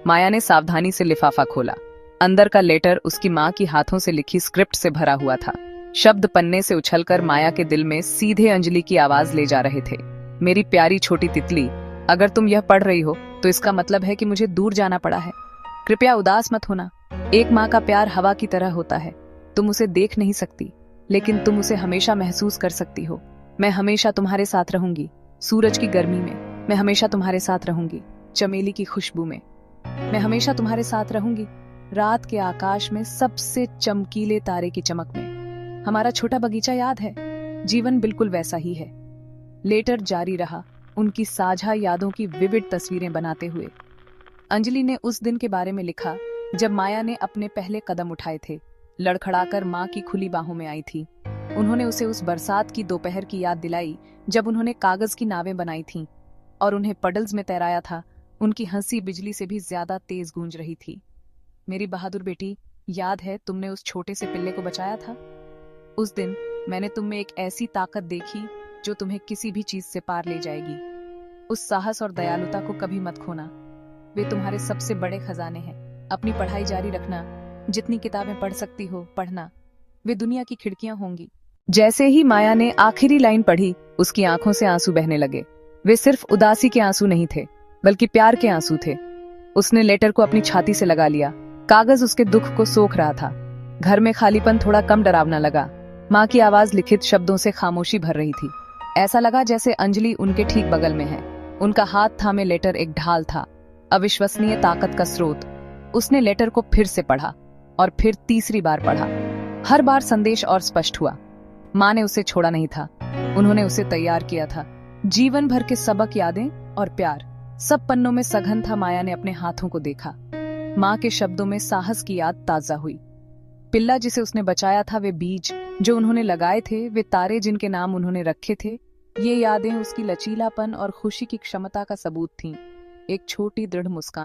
माया ने सावधानी से लिफाफा खोला। अंदर का लेटर उसकी माँ की हाथों से लिखी स्क्रिप्ट से भरा हुआ था। शब्द पन्ने से उछलकर माया के दिल में सीधे अंजलि की आवाज ले जा रहे थे। मेरी प्यारी छोटी तितली, अगर तुम यह पढ़ रही हो तो इसका मतलब है कि मुझे दूर जाना पड़ा है। कृपया उदास मत होना। एक माँ का प्यार हवा की तरह होता है। तुम उसे देख नहीं सकती, लेकिन तुम उसे हमेशा महसूस कर सकती हो। मैं हमेशा तुम्हारे साथ रहूंगी। सूरज की गर्मी में मैं हमेशा तुम्हारे साथ रहूंगी। चमेली की खुशबू में मैं हमेशा तुम्हारे साथ रहूंगी। रात के आकाश में सबसे चमकीले तारे की चमक में। हमारा छोटा बगीचा याद है? जीवन बिल्कुल वैसा ही है। लेटर जारी रहा, उनकी साझा यादों की विविड तस्वीरें बनाते हुए। अंजलि ने उस दिन के बारे में लिखा जब माया ने अपने पहले कदम उठाए थे, लड़खड़ाकर माँ की खुली बाहों में आई थी। उन्होंने उसे उस बरसात की दोपहर की याद दिलाई जब उन्होंने कागज की नावें बनाई थीं और उन्हें पडल्स में तैराया था। उनकी हंसी बिजली से भी ज्यादा तेज गूंज रही थी। मेरी बहादुर बेटी, याद है तुमने उस छोटे से पिल्ले को बचाया था? उस दिन मैंने तुम में एक ऐसी ताकत देखी जो तुम्हें किसी भी चीज से पार ले जाएगी। उस साहस और दयालुता को कभी मत खोना। वे तुम्हारे सबसे बड़े खजाने हैं। अपनी पढ़ाई जारी रखना। जितनी किताबें पढ़ सकती हो पढ़ना। वे दुनिया की खिड़कियां होंगी। जैसे ही माया ने आखिरी लाइन पढ़ी, उसकी आंखों से आंसू बहने लगे। वे सिर्फ उदासी के आंसू नहीं थे, बल्कि प्यार के आंसू थे। उसने लेटर को अपनी छाती से लगा लिया। कागज उसके दुख को सोख रहा था। घर में खालीपन थोड़ा कम डरावना लगा। माँ की आवाज लिखित शब्दों से खामोशी भर रही थी। ऐसा लगा जैसे अंजलि उनके ठीक बगल में है। उनका हाथ थामे लेटर एक ढाल था, अविश्वसनीय ताकत का स्रोत। उसने लेटर को फिर से पढ़ा और फिर तीसरी बार पढ़ा। हर बार संदेश और स्पष्ट हुआ। माँ ने उसे छोड़ा नहीं था। उन्होंने उसे तैयार किया था। जीवन भर के सबक, यादें और प्यार सब पन्नों में सघन था। माया ने अपने हाथों को देखा। माँ के शब्दों में साहस की याद ताजा हुई। पिल्ला जिसे उसने बचाया था, वे बीज जो उन्होंने लगाए थे, वे तारे जिनके नाम उन्होंने रखे थे, ये यादें उसकी लचीलापन और खुशी की क्षमता का सबूत थीं। एक छोटी दृढ़ मुस्कान